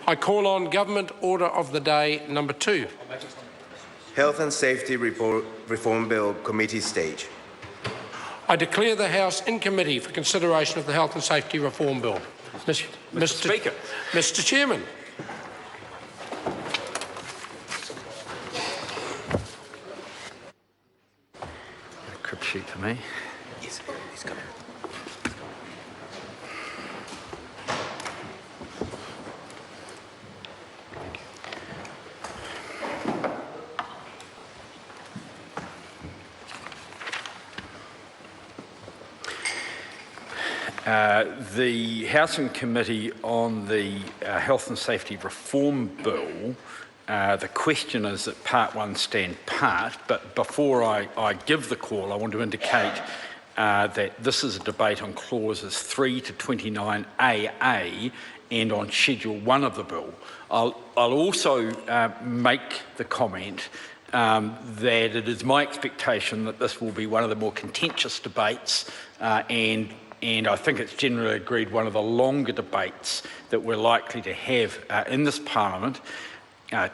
I call on Government Order of the Day number 2. Health and Safety Reform Bill Committee stage. I declare the House in committee for consideration of the Health and Safety Reform Bill. Mr. Speaker. Mr. Chairman. A crib sheet for me. Yes, he's coming. The Housing Committee on the Health and Safety Reform Bill, the question is that Part 1 stand part, but before I give the call, I want to indicate that this is a debate on clauses 3 to 29AA and on Schedule 1 of the bill. I'll also make the comment that it is my expectation that this will be one of the more contentious debates and I think it's generally agreed one of the longer debates that we're likely to have in this Parliament.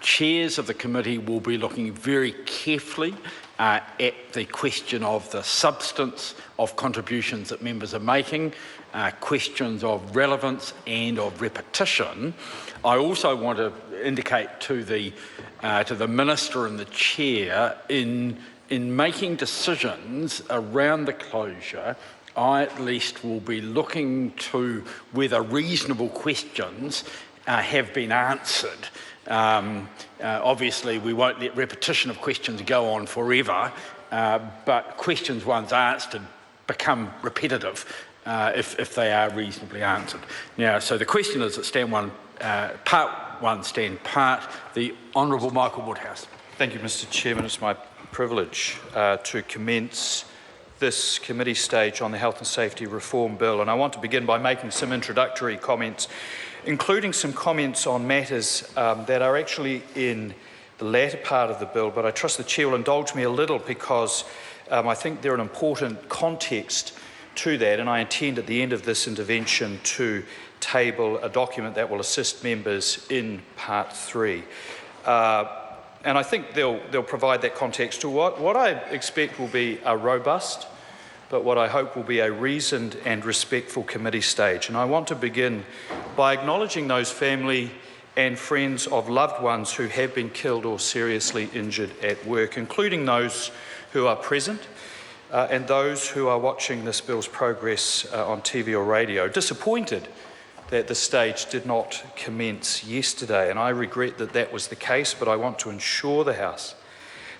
Chairs of the committee will be looking very carefully at the question of the substance of contributions that members are making, questions of relevance and of repetition. I also want to indicate to the Minister and the Chair in making decisions around the closure, I at least will be looking to whether reasonable questions have been answered. Obviously, we won't let repetition of questions go on forever, but questions once answered become repetitive if they are reasonably answered. Now, so the question is that Part 1 stand part. The Honourable Michael Woodhouse. Thank you, Mr. Chairman. It's my privilege to commence this committee stage on the Health and Safety Reform Bill, and I want to begin by making some introductory comments, including some comments on matters that are actually in the latter part of the bill, but I trust the Chair will indulge me a little because I think they're an important context to that, and I intend at the end of this intervention to table a document that will assist members in Part 3. And I think they'll provide that context to what I expect will be a robust, but what I hope will be a reasoned and respectful committee stage. And I want to begin by acknowledging those family and friends of loved ones who have been killed or seriously injured at work, including those who are present and those who are watching this bill's progress on TV or radio. Disappointed that the stage did not commence yesterday, and I regret that that was the case, but I want to assure the House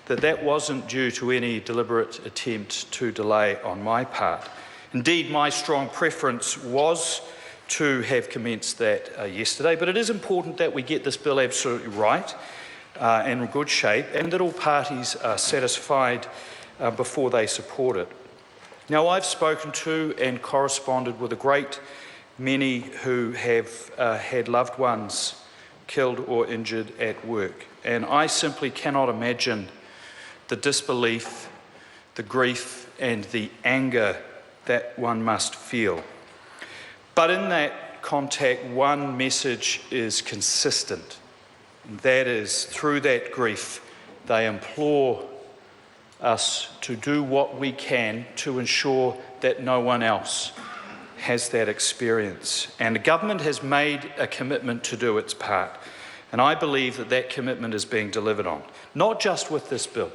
that that wasn't due to any deliberate attempt to delay on my part. Indeed, my strong preference was to have commenced that yesterday, but it is important that we get this bill absolutely right and in good shape, and that all parties are satisfied before they support it. Now, I've spoken to and corresponded with a great many who have had loved ones killed or injured at work. And I simply cannot imagine the disbelief, the grief and the anger that one must feel. But in that context, one message is consistent. And that is, through that grief, they implore us to do what we can to ensure that no one else has that experience. And the government has made a commitment to do its part. And I believe that that commitment is being delivered on, not just with this bill,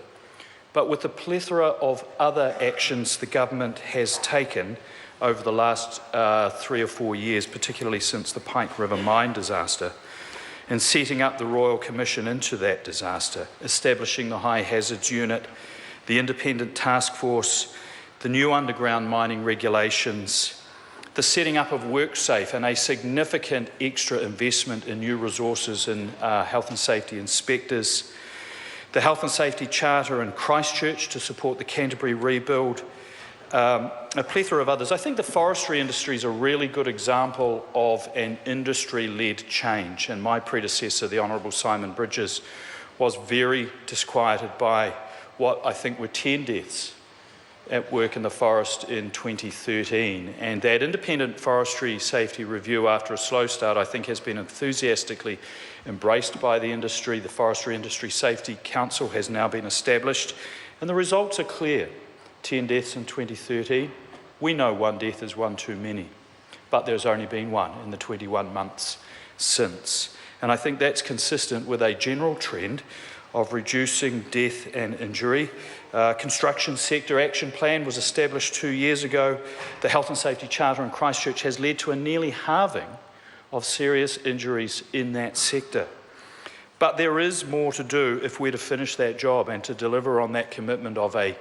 but with the plethora of other actions the government has taken over the last 3 or 4 years, particularly since the Pike River mine disaster, and setting up the Royal Commission into that disaster, establishing the High Hazards Unit, the Independent Task Force, the new underground mining regulations, the setting up of WorkSafe and a significant extra investment in new resources in health and safety inspectors, the Health and Safety Charter in Christchurch to support the Canterbury rebuild, a plethora of others. I think the forestry industry is a really good example of an industry-led change, and my predecessor, the Honourable Simon Bridges, was very disquieted by what I think were 10 deaths at work in the forest in 2013. And that independent forestry safety review, after a slow start, I think has been enthusiastically embraced by the industry. The Forestry Industry Safety Council has now been established, and the results are clear. 10 deaths in 2013. We know one death is one too many, but there's only been one in the 21 months since. And I think that's consistent with a general trend of reducing death and injury. Construction Sector Action Plan was established 2 years ago. The Health and Safety Charter in Christchurch has led to a nearly halving of serious injuries in that sector. But there is more to do if we're to finish that job and to deliver on that commitment of a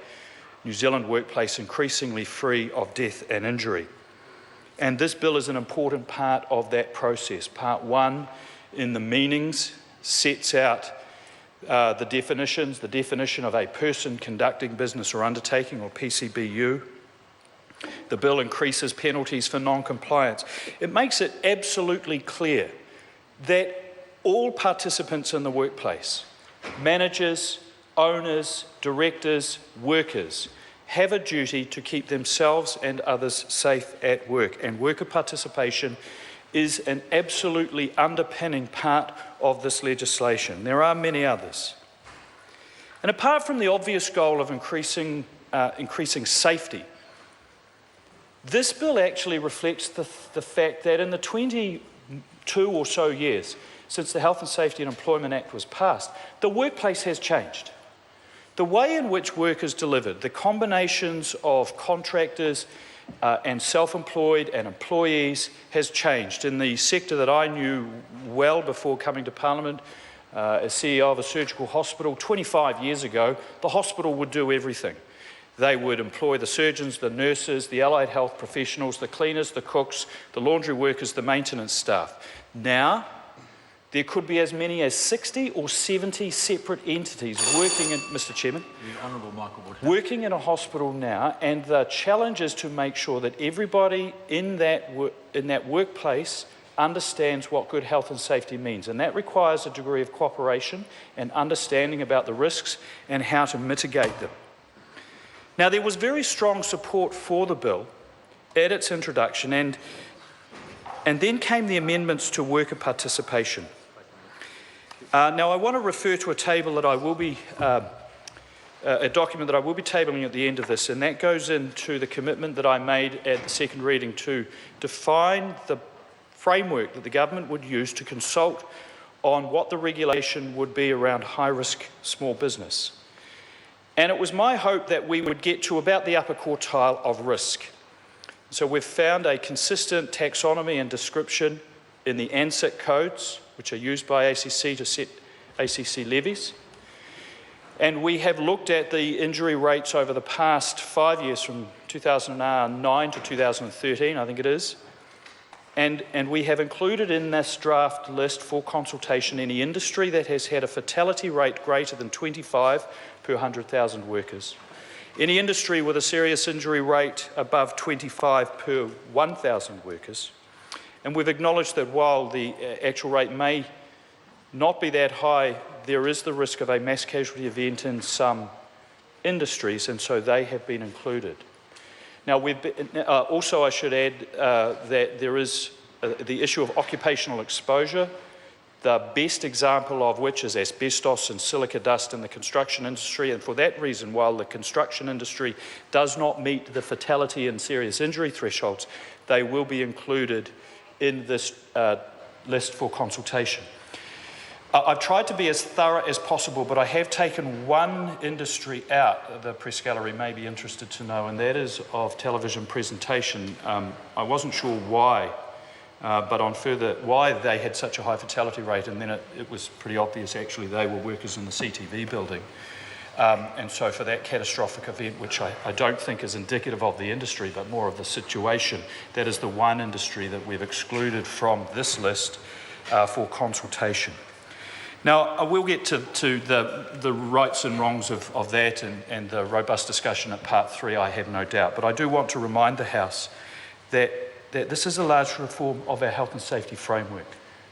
New Zealand workplace increasingly free of death and injury. And this bill is an important part of that process. Part 1 in the meanings sets out the definitions, the definition of a person conducting business or undertaking, or PCBU. The bill increases penalties for non-compliance. It makes it absolutely clear that all participants in the workplace, managers, owners, directors, workers, have a duty to keep themselves and others safe at work. And worker participation is an absolutely underpinning part of this legislation. There are many others. And apart from the obvious goal of increasing safety, this bill actually reflects the fact that in the 22 or so years since the Health and Safety and Employment Act was passed, the workplace has changed. The way in which work is delivered, the combinations of contractors and self-employed and employees has changed. In the sector that I knew well before coming to Parliament, as CEO of a surgical hospital, 25 years ago, the hospital would do everything. They would employ the surgeons, the nurses, the allied health professionals, the cleaners, the cooks, the laundry workers, the maintenance staff. Now, there could be as many as 60 or 70 separate entities working in, Mr. Chairman, working in a hospital now, and the challenge is to make sure that everybody in that workplace understands what good health and safety means, and that requires a degree of cooperation and understanding about the risks and how to mitigate them. Now, there was very strong support for the bill at its introduction, and then came the amendments to worker participation. Now, I want to refer to a table that I will be, a document that I will be tabling at the end of this, and that goes into the commitment that I made at the second reading to define the framework that the government would use to consult on what the regulation would be around high-risk small business. And it was my hope that we would get to about the upper quartile of risk. So we've found a consistent taxonomy and description in the ANSIC codes, which are used by ACC to set ACC levies. And we have looked at the injury rates over the past 5 years, from 2009 to 2013, I think it is. And we have included in this draft list for consultation any industry that has had a fatality rate greater than 25 per 100,000 workers. Any industry with a serious injury rate above 25 per 1,000 workers. And we've acknowledged that while the actual rate may not be that high, there is the risk of a mass casualty event in some industries, and so they have been included. Now, also I should add that there is the issue of occupational exposure, the best example of which is asbestos and silica dust in the construction industry. And for that reason, while the construction industry does not meet the fatality and serious injury thresholds, they will be included in this list for consultation. I've tried to be as thorough as possible, but I have taken one industry out, the press gallery may be interested to know, and that is of television presentation. I wasn't sure why, but on why they had such a high fatality rate, and then it was pretty obvious actually they were workers in the CTV building. And so for that catastrophic event, which I don't think is indicative of the industry, but more of the situation, that is the one industry that we've excluded from this list for consultation. Now, I will get to the rights and wrongs of that and the robust discussion at part 3, I have no doubt. But I do want to remind the House that this is a large reform of our health and safety framework,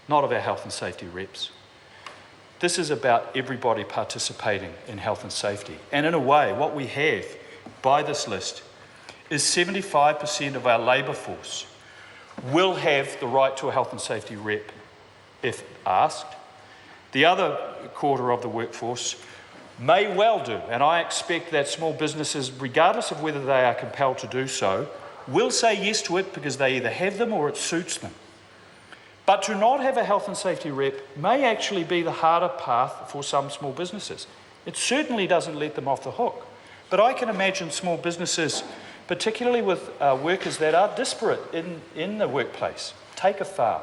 not of our health and safety reps. This is about everybody participating in health and safety. And in a way, what we have by this list is 75% of our labour force will have the right to a health and safety rep if asked. The other quarter of the workforce may well do, and I expect that small businesses, regardless of whether they are compelled to do so, will say yes to it because they either have them or it suits them. But to not have a health and safety rep may actually be the harder path for some small businesses. It certainly doesn't let them off the hook. But I can imagine small businesses, particularly with workers that are disparate in the workplace, take a farm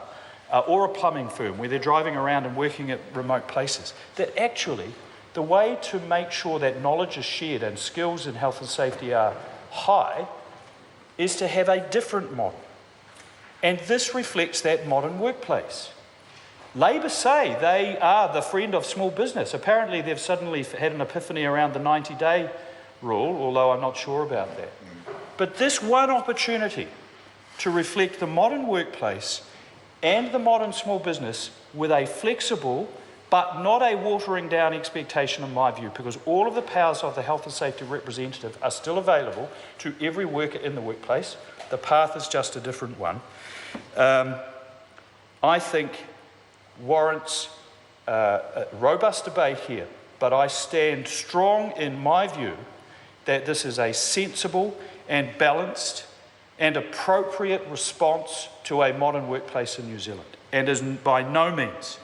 or a plumbing firm where they're driving around and working at remote places, that actually the way to make sure that knowledge is shared and skills in health and safety are high is to have a different model. And this reflects that modern workplace. Labor say they are the friend of small business. Apparently they've suddenly had an epiphany around the 90-day rule, although I'm not sure about that. But this one opportunity to reflect the modern workplace and the modern small business with a flexible but not a watering down expectation in my view, because all of the powers of the health and safety representative are still available to every worker in the workplace. The path is just a different one. I think warrants a robust debate here, but I stand strong in my view that this is a sensible and balanced and appropriate response to a modern workplace in New Zealand, and is by no means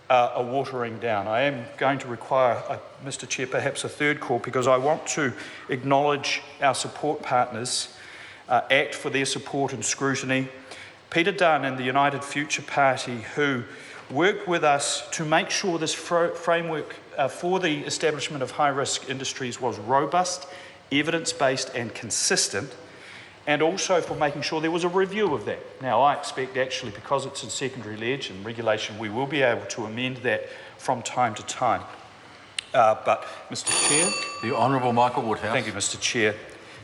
a watering down. I am going to require, Mr. Chair, perhaps a third call, because I want to acknowledge our support partners, ACT for their support and scrutiny, Peter Dunn and the United Future Party, who worked with us to make sure this framework for the establishment of high-risk industries was robust, evidence-based and consistent, and also for making sure there was a review of that. Now, I expect actually, because it's in secondary ledge and regulation, we will be able to amend that from time to time. But, Mr. Chair... The Honourable Michael Woodhouse. Thank you, Mr. Chair.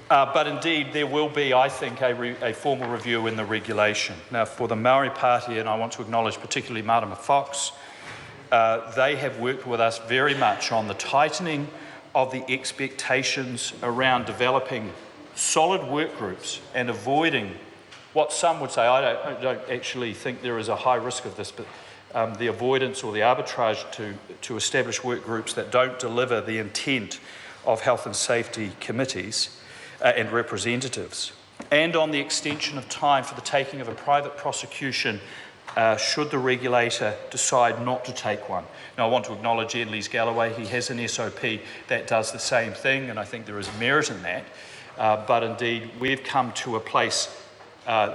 But indeed, there will be, I think, a formal review in the regulation. Now, for the Maori Party, and I want to acknowledge particularly Marama Fox, they have worked with us very much on the tightening of the expectations around developing solid work groups and avoiding what some would say, I don't actually think there is a high risk of this, but the avoidance or the arbitrage to establish work groups that don't deliver the intent of health and safety committees and representatives, and on the extension of time for the taking of a private prosecution should the regulator decide not to take one. Now, I want to acknowledge Ian Lees-Galloway. He has an SOP that does the same thing, and I think there is merit in that. But indeed, we've come to a place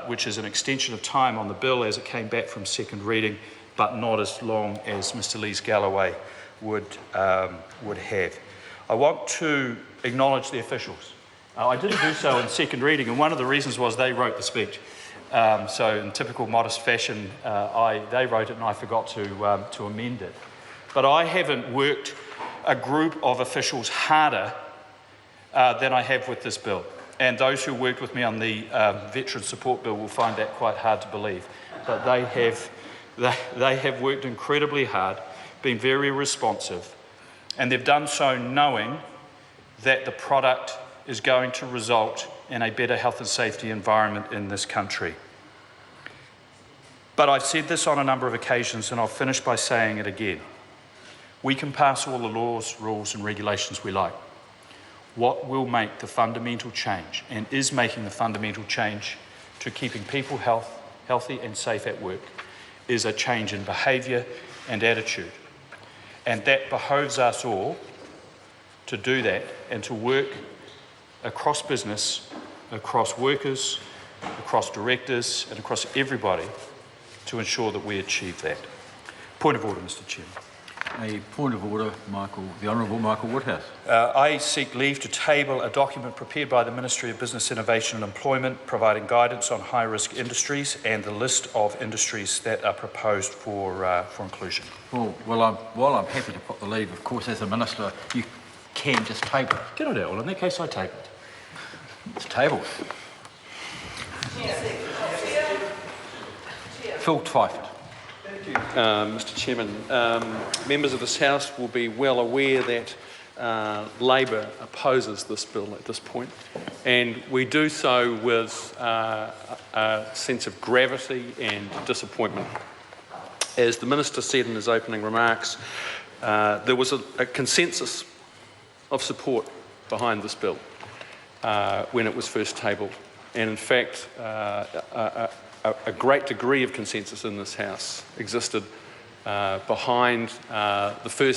which is an extension of time on the bill as it came back from second reading, but not as long as Mr. Lees-Galloway would have. I want to acknowledge the officials. I didn't do so in second reading, and one of the reasons was they wrote the speech. So in typical modest fashion, they wrote it and I forgot to amend it. But I haven't worked a group of officials harder than I have with this bill. And those who worked with me on the Veteran Support Bill will find that quite hard to believe. But they have worked incredibly hard, been very responsive, and they've done so knowing that the product is going to result in a better health and safety environment in this country. But I've said this on a number of occasions, and I'll finish by saying it again. We can pass all the laws, rules and regulations we like. What will make the fundamental change, and is making the fundamental change to keeping people healthy and safe at work, is a change in behaviour and attitude. And that behoves us all to do that and to work across business, across workers, across directors and across everybody to ensure that we achieve that. Point of order, Mr. Chairman. A point of order, the Honourable Michael Woodhouse. I seek leave to table a document prepared by the Ministry of Business, Innovation and Employment providing guidance on high-risk industries and the list of industries that are proposed for inclusion. While I'm happy to put the leave, of course, as a Minister, you can just table it. Get it out. Well, in that case, I table it. It's tabled. Phil Twyford. Mr. Chairman, members of this House will be well aware that Labor opposes this bill at this point, and we do so with a sense of gravity and disappointment. As the Minister said in his opening remarks, there was a consensus of support behind this bill when it was first tabled, and in fact a great degree of consensus in this House existed behind the first